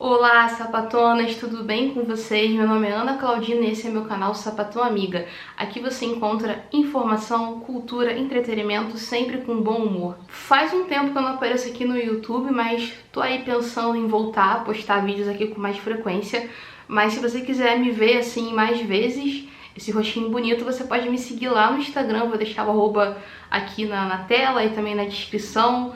Olá, sapatonas, tudo bem com vocês? Meu nome é Ana Claudina e esse é meu canal Sapatão Amiga. Aqui você encontra informação, cultura, entretenimento, sempre com bom humor. Faz um tempo que eu não apareço aqui no YouTube, mas tô aí pensando em voltar a postar vídeos aqui com mais frequência. Mas se você quiser me ver assim mais vezes, esse rostinho bonito, você pode me seguir lá no Instagram, vou deixar o arroba aqui na tela e também na descrição.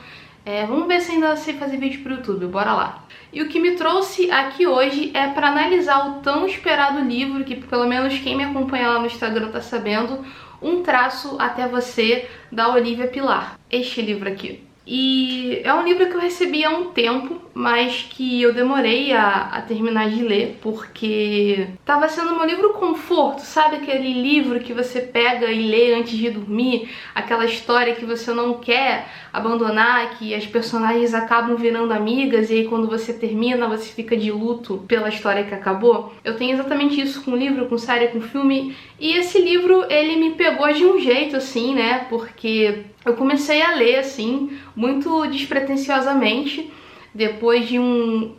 Vamos ver se ainda sei fazer vídeo pro YouTube, bora lá. E o que me trouxe aqui hoje é para analisar o tão esperado livro, que pelo menos quem me acompanha lá no Instagram tá sabendo, Um Traço Até Você, da Olivia Pilar. Este livro aqui. E é um livro que eu recebi há um tempo, mas que eu demorei a terminar de ler, porque tava sendo meu livro conforto, sabe? Aquele livro que você pega e lê antes de dormir, aquela história que você não quer abandonar, que as personagens acabam virando amigas e aí quando você termina você fica de luto pela história que acabou. Eu tenho exatamente isso com livro, com série, com filme, e esse livro ele me pegou de um jeito assim, né? Porque eu comecei a ler assim, muito despretensiosamente, depois de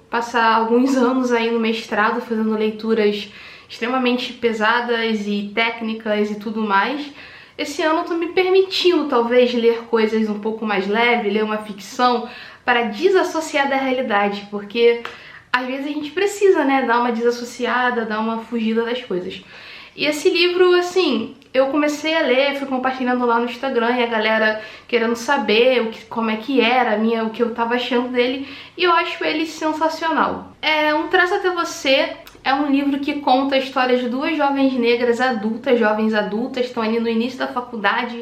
passar alguns anos aí no mestrado fazendo leituras extremamente pesadas e técnicas e tudo mais. Esse ano eu tô me permitindo talvez ler coisas um pouco mais leves, ler uma ficção para desassociar da realidade, porque às vezes a gente precisa, né, dar uma desassociada, dar uma fugida das coisas. E esse livro, assim, eu comecei a ler, fui compartilhando lá no Instagram e a galera querendo saber como é que era, o que eu tava achando dele, e eu acho ele sensacional. Um Traço Até Você é um livro que conta a história de duas jovens negras adultas, estão ali no início da faculdade.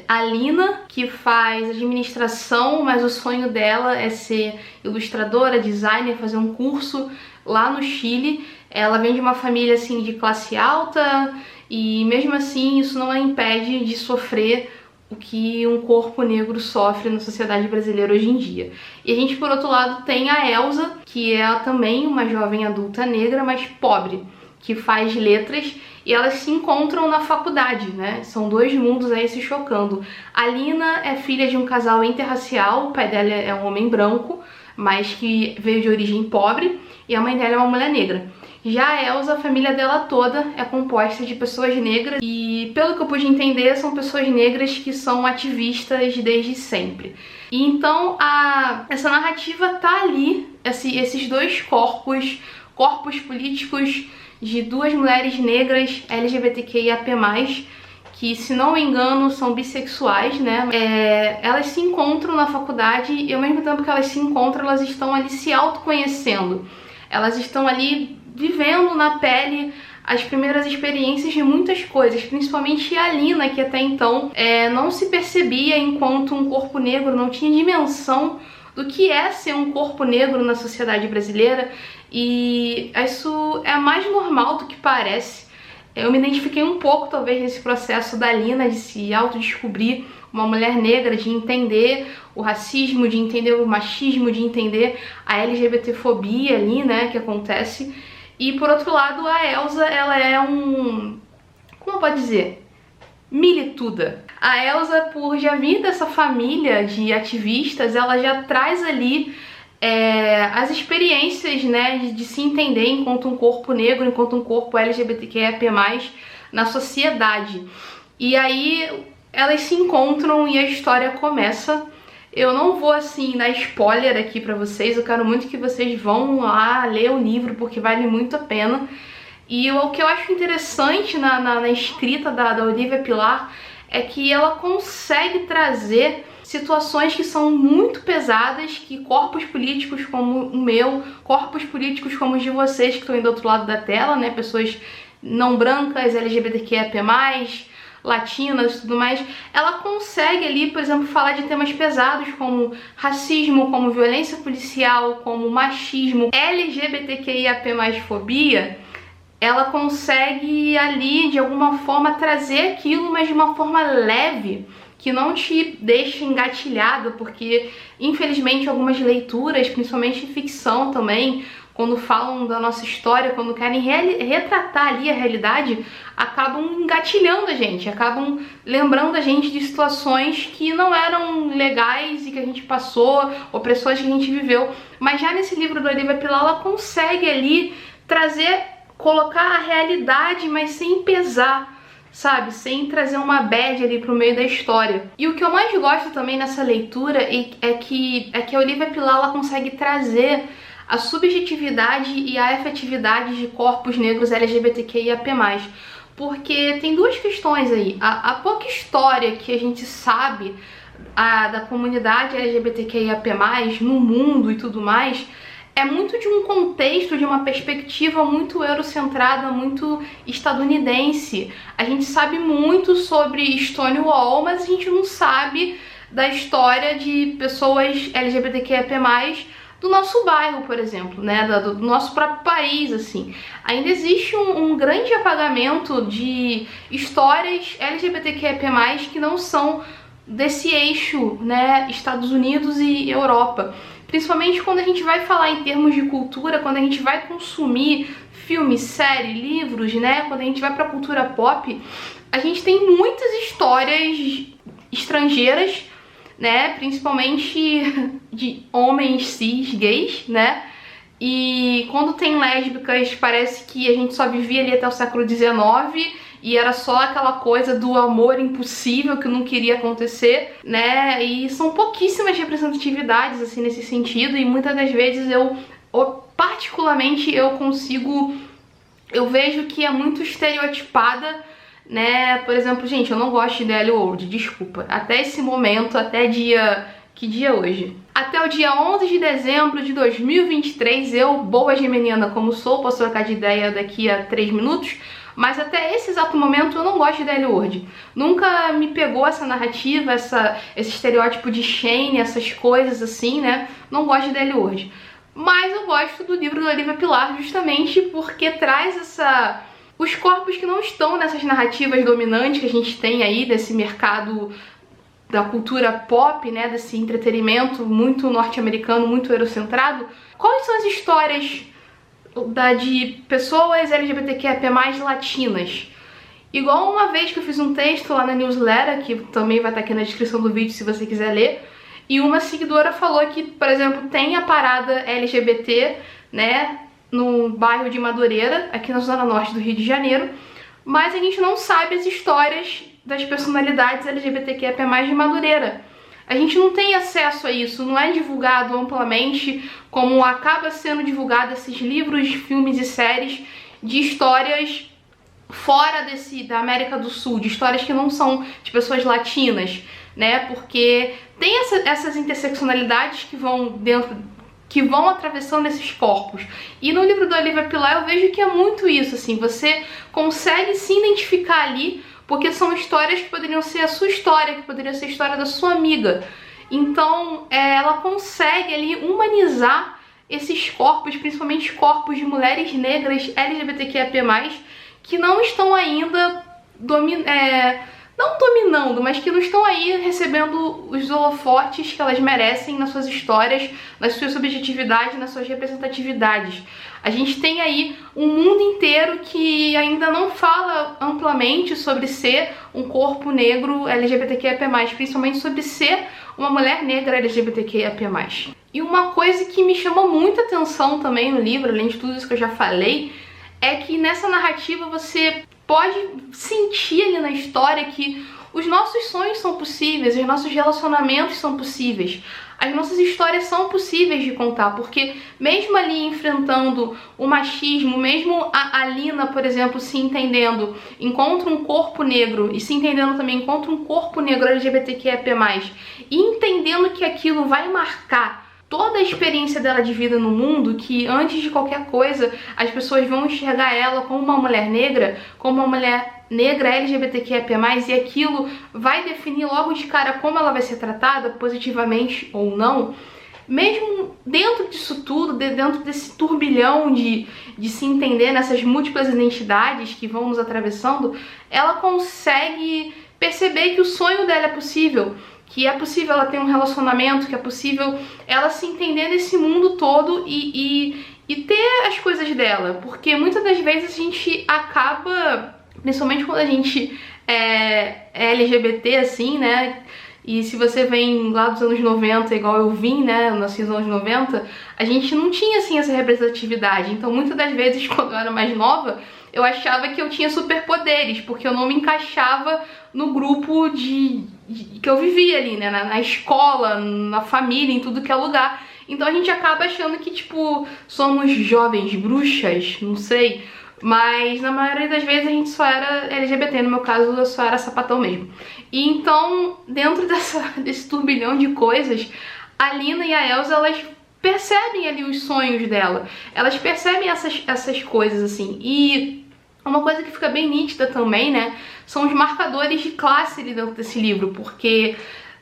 A Lina, que faz administração, mas o sonho dela é ser ilustradora, designer, fazer um curso lá no Chile. Ela vem de uma família assim de classe alta e mesmo assim isso não a impede de sofrer o que um corpo negro sofre na sociedade brasileira hoje em dia. E a gente, por outro lado, tem a Elsa, que é também uma jovem adulta negra, mas pobre, que faz letras, e elas se encontram na faculdade, né? São dois mundos aí se chocando. A Lina é filha de um casal interracial, o pai dela é um homem branco, mas que veio de origem pobre, e a mãe dela é uma mulher negra. Já a Elsa, a família dela toda é composta de pessoas negras e, pelo que eu pude entender, são pessoas negras que são ativistas desde sempre. E então essa narrativa tá ali, esses dois corpos políticos de duas mulheres negras LGBTQIAP+, que, se não me engano, são bissexuais, né? Elas se encontram na faculdade e, ao mesmo tempo que elas se encontram, elas estão ali se autoconhecendo. Elas estão ali vivendo na pele as primeiras experiências de muitas coisas, principalmente a Lina, que até então não se percebia enquanto um corpo negro, não tinha dimensão do que é ser um corpo negro na sociedade brasileira, e isso é mais normal do que parece. Eu me identifiquei um pouco, talvez, nesse processo da Lina de se autodescobrir uma mulher negra, de entender o racismo, de entender o machismo, de entender a LGBTfobia ali, né, que acontece. E, por outro lado, a Elsa, ela é como pode dizer? Milituda. A Elsa, por já vir dessa família de ativistas, ela já traz ali as experiências, né, de se entender enquanto um corpo negro, enquanto um corpo LGBTQIA+, na sociedade. E aí elas se encontram e a história começa. Eu não vou, assim, dar spoiler aqui pra vocês, eu quero muito que vocês vão lá ler o livro, porque vale muito a pena. E o que eu acho interessante na escrita da Olivia Pilar é que ela consegue trazer situações que são muito pesadas, que corpos políticos como o meu, corpos políticos como os de vocês que estão aí do outro lado da tela, né, pessoas não brancas, LGBTQIA+, latinas e tudo mais, ela consegue ali, por exemplo, falar de temas pesados como racismo, como violência policial, como machismo, LGBTQIAP+, fobia. Ela consegue ali, de alguma forma, trazer aquilo, mas de uma forma leve, que não te deixa engatilhado, porque, infelizmente, algumas leituras, principalmente em ficção também, quando falam da nossa história, quando querem retratar ali a realidade, acabam engatilhando a gente, acabam lembrando a gente de situações que não eram legais e que a gente passou, opressões que a gente viveu. Mas já nesse livro do Olivia Pilar, ela consegue ali colocar a realidade, mas sem pesar, sabe? Sem trazer uma bad ali pro meio da história. E o que eu mais gosto também nessa leitura é que a Olivia Pilar, ela consegue trazer a subjetividade e a efetividade de corpos negros LGBTQIAP+. Porque tem duas questões aí. A pouca história que a gente sabe da comunidade LGBTQIAP+, no mundo e tudo mais, é muito de um contexto, de uma perspectiva muito eurocentrada, muito estadunidense. A gente sabe muito sobre Stonewall, mas a gente não sabe da história de pessoas LGBTQIAP+, do nosso bairro, por exemplo, né, do nosso próprio país, assim. Ainda existe um grande apagamento de histórias LGBTQIAP+, que não são desse eixo, né, Estados Unidos e Europa. Principalmente quando a gente vai falar em termos de cultura, quando a gente vai consumir filme, série, livros, né, quando a gente vai pra cultura pop, a gente tem muitas histórias estrangeiras, né, principalmente de homens cis, gays, né, e quando tem lésbicas parece que a gente só vivia ali até o século XIX e era só aquela coisa do amor impossível que não queria acontecer, né, e são pouquíssimas representatividades, assim, nesse sentido, e muitas das vezes particularmente, eu vejo que é muito estereotipada, né, por exemplo, gente, eu não gosto de Deli World, desculpa, até esse momento, até dia... Que dia é hoje? Até o dia 11 de dezembro de 2023, eu, boa geminiana como sou, posso trocar de ideia daqui a 3 minutos, mas até esse exato momento eu não gosto de Deli World. Nunca me pegou essa narrativa, esse estereótipo de Shane, essas coisas assim, né, não gosto de Deli World. Mas eu gosto do livro da Olivia Pilar justamente porque traz os corpos que não estão nessas narrativas dominantes que a gente tem aí, desse mercado da cultura pop, né, desse entretenimento muito norte-americano, muito eurocentrado. Quais são as histórias de pessoas LGBTQIA+ latinas? Igual uma vez que eu fiz um texto lá na newsletter, que também vai estar aqui na descrição do vídeo se você quiser ler, e uma seguidora falou que, por exemplo, tem a parada LGBT, né, no bairro de Madureira, aqui na zona norte do Rio de Janeiro, mas a gente não sabe as histórias das personalidades LGBTQIA+ de Madureira. A gente não tem acesso a isso, não é divulgado amplamente, como acaba sendo divulgado esses livros, filmes e séries de histórias fora da América do Sul, de histórias que não são de pessoas latinas, né? Porque tem essas interseccionalidades que vão atravessando esses corpos. E no livro da Olivia Pilar eu vejo que é muito isso, assim, você consegue se identificar ali, porque são histórias que poderiam ser a sua história, que poderiam ser a história da sua amiga. Então, ela consegue ali humanizar esses corpos, principalmente corpos de mulheres negras LGBTQIA+, que não estão ainda não dominando, mas que não estão aí recebendo os holofotes que elas merecem nas suas histórias, nas suas subjetividades, nas suas representatividades. A gente tem aí um mundo inteiro que ainda não fala amplamente sobre ser um corpo negro LGBTQIA+, principalmente sobre ser uma mulher negra LGBTQIA+. E uma coisa que me chamou muita atenção também no livro, além de tudo isso que eu já falei, é que nessa narrativa você pode sentir ali na história que os nossos sonhos são possíveis, os nossos relacionamentos são possíveis, as nossas histórias são possíveis de contar, porque mesmo ali enfrentando o machismo, mesmo a Lina, por exemplo, se entendendo, encontra um corpo negro e se entendendo também, encontra um corpo negro LGBTQIA+, e entendendo que aquilo vai marcar toda a experiência dela de vida no mundo, que antes de qualquer coisa as pessoas vão enxergar ela como uma mulher negra LGBTQIA+, e aquilo vai definir logo de cara como ela vai ser tratada, positivamente ou não. Mesmo dentro disso tudo, dentro desse turbilhão de se entender nessas múltiplas identidades que vão nos atravessando, ela consegue perceber que o sonho dela é possível, que é possível ela ter um relacionamento, que é possível ela se entender nesse mundo todo e e ter as coisas dela, porque muitas das vezes a gente acaba, principalmente quando a gente é LGBT, assim, né? E se você vem lá dos anos 90, igual eu vim, né, eu nasci nos anos 90, a gente não tinha, assim, essa representatividade. Então, muitas das vezes, quando eu era mais nova, eu achava que eu tinha superpoderes, porque eu não me encaixava no grupo que eu vivia ali, né, na escola, na família, em tudo que é lugar. Então a gente acaba achando que, tipo, somos jovens bruxas, não sei, mas na maioria das vezes a gente só era LGBT, no meu caso eu só era sapatão mesmo. E então, dentro desse turbilhão de coisas, a Lina e a Elsa, elas percebem ali os sonhos dela, elas percebem essas coisas, assim. E uma coisa que fica bem nítida também, né, são os marcadores de classe ali dentro desse livro, porque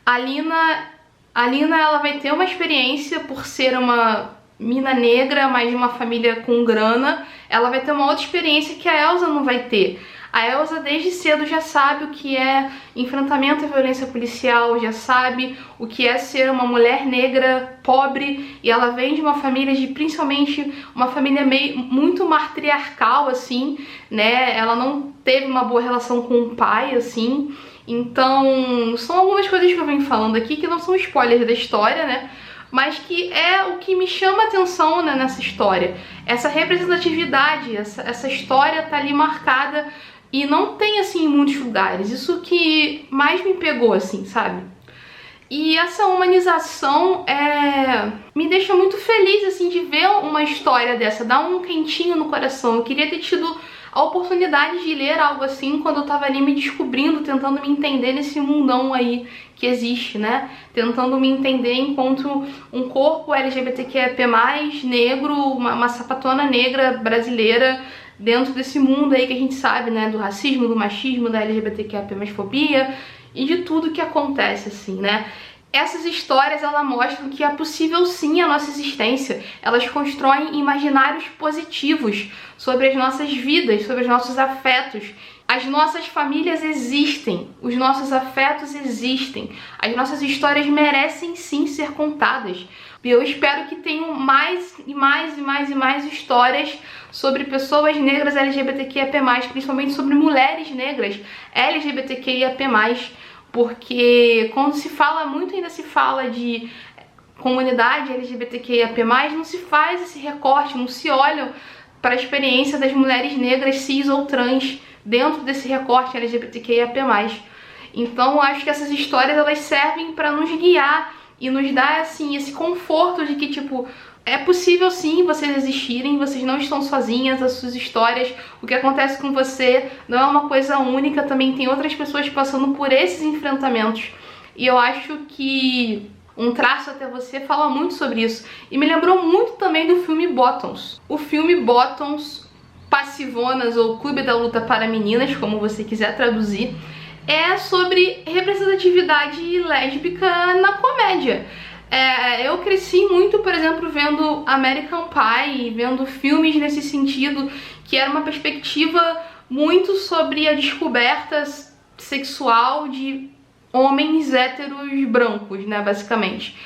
a Lina ela vai ter uma experiência por ser uma mina negra, mas de uma família com grana. Ela vai ter uma outra experiência que a Elsa não vai ter. A Elsa desde cedo já sabe o que é enfrentamento à violência policial, já sabe o que é ser uma mulher negra pobre, e ela vem de uma família principalmente uma família muito matriarcal, assim, né? Ela não teve uma boa relação com o pai, assim. Então, são algumas coisas que eu venho falando aqui que não são spoilers da história, né? Mas que é o que me chama a atenção, né, nessa história. Essa representatividade, essa história tá ali marcada e não tem, assim, em muitos lugares. Isso que mais me pegou, assim, sabe? E essa humanização me deixa muito feliz, assim, de ver uma história dessa, dá um quentinho no coração. Eu queria ter tido a oportunidade de ler algo assim quando eu tava ali me descobrindo, tentando me entender nesse mundão aí que existe, né? Tentando me entender enquanto um corpo LGBTQIA+, negro, uma sapatona negra brasileira dentro desse mundo aí que a gente sabe, né? Do racismo, do machismo, da LGBTQIA+, fobia e de tudo que acontece, assim, né? Essas histórias, elas mostram que é possível sim a nossa existência. Elas constroem imaginários positivos sobre as nossas vidas, sobre os nossos afetos. As nossas famílias existem, os nossos afetos existem. As nossas histórias merecem sim ser contadas. E eu espero que tenham mais e mais e mais e mais histórias sobre pessoas negras LGBTQIA+, principalmente sobre mulheres negras LGBTQIA+, porque quando se fala muito, ainda se fala de comunidade LGBTQIA+, não se faz esse recorte, não se olha para a experiência das mulheres negras cis ou trans dentro desse recorte LGBTQIA+. Então, acho que essas histórias, elas servem para nos guiar e nos dar, assim, esse conforto de que, tipo, é possível sim vocês existirem, vocês não estão sozinhas, as suas histórias, o que acontece com você não é uma coisa única, também tem outras pessoas passando por esses enfrentamentos. E eu acho que Um Traço Até Você fala muito sobre isso. E me lembrou muito também do filme Bottoms. O filme Bottoms, Passivonas ou Clube da Luta para Meninas, como você quiser traduzir, é sobre representatividade lésbica na comédia. Eu cresci muito, por exemplo, vendo American Pie, vendo filmes nesse sentido, que era uma perspectiva muito sobre a descoberta sexual de homens héteros brancos, né, basicamente.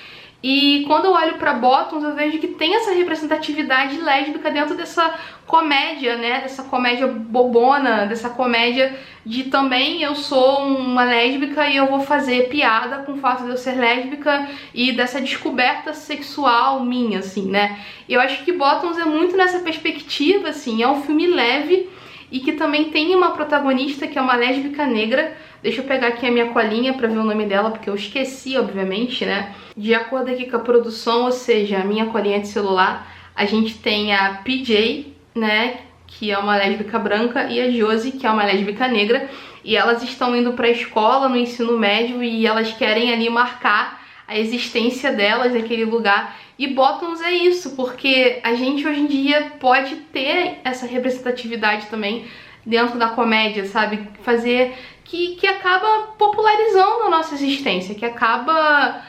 E quando eu olho pra Bottoms, eu vejo que tem essa representatividade lésbica dentro dessa comédia, né, dessa comédia bobona, dessa comédia de também eu sou uma lésbica e eu vou fazer piada com o fato de eu ser lésbica e dessa descoberta sexual minha, assim, né. E eu acho que Bottoms é muito nessa perspectiva, assim, é um filme leve e que também tem uma protagonista que é uma lésbica negra. Deixa eu pegar aqui a minha colinha pra ver o nome dela, porque eu esqueci, obviamente, né? De acordo aqui com a produção, ou seja, a minha colinha de celular, a gente tem a PJ, né, que é uma lésbica branca, e a Josie, que é uma lésbica negra, e elas estão indo pra escola, no ensino médio, e elas querem ali marcar a existência delas naquele lugar. E Bottoms é isso, porque a gente hoje em dia pode ter essa representatividade também dentro da comédia, sabe? Fazer que acaba popularizando a nossa existência, que acaba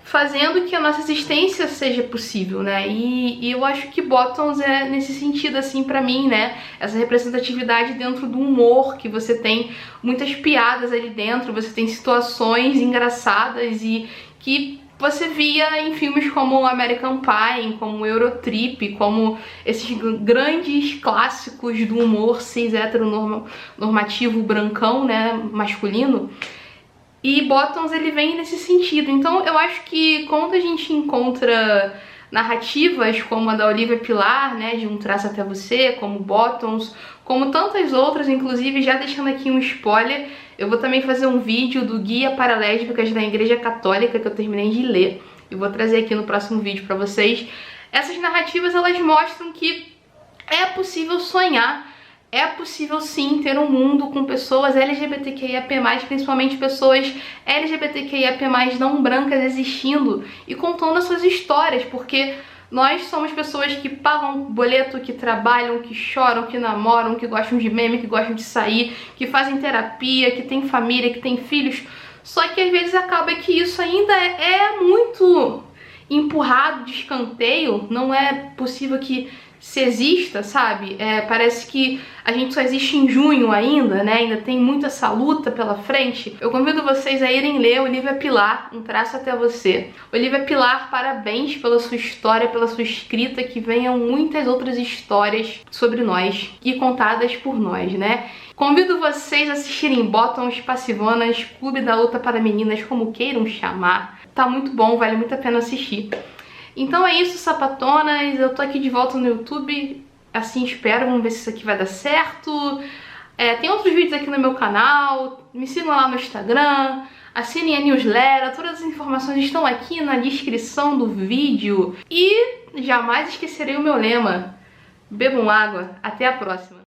fazendo que a nossa existência seja possível, né? E eu acho que Bottoms é nesse sentido, assim, pra mim, né? Essa representatividade dentro do humor, que você tem muitas piadas ali dentro, você tem situações engraçadas e que você via em filmes como American Pie, como Eurotrip, como esses grandes clássicos do humor cis heteronormativo brancão, né, masculino. E Bottoms, ele vem nesse sentido. Então eu acho que quando a gente encontra narrativas como a da Olivia Pilar, né, de Um Traço Até Você, como Bottoms, como tantas outras, inclusive já deixando aqui um spoiler, eu vou também fazer um vídeo do Guia para Lésbicas da Igreja Católica, que eu terminei de ler, e vou trazer aqui no próximo vídeo pra vocês. Essas narrativas, elas mostram que é possível sonhar, é possível sim ter um mundo com pessoas LGBTQIAP+, principalmente pessoas LGBTQIAP+, não brancas existindo e contando as suas histórias, porque nós somos pessoas que pagam boleto, que trabalham, que choram, que namoram, que gostam de meme, que gostam de sair, que fazem terapia, que têm família, que têm filhos. Só que às vezes acaba que isso ainda é muito empurrado de escanteio, não é possível que se exista, sabe? Parece que a gente só existe em junho ainda, né? Ainda tem muita essa luta pela frente. Eu convido vocês a irem ler Olivia Pilar, Um Traço Até Você. Olivia Pilar, parabéns pela sua história, pela sua escrita, que venham muitas outras histórias sobre nós e contadas por nós, né? Convido vocês a assistirem Bottoms, Passivonas, Clube da Luta para Meninas, como queiram chamar. Tá muito bom, vale muito a pena assistir. Então é isso, sapatonas, eu tô aqui de volta no YouTube, assim espero, vamos ver se isso aqui vai dar certo. Tem outros vídeos aqui no meu canal, me sigam lá no Instagram, assinem a newsletter, todas as informações estão aqui na descrição do vídeo. E jamais esquecerei o meu lema, bebam água, até a próxima.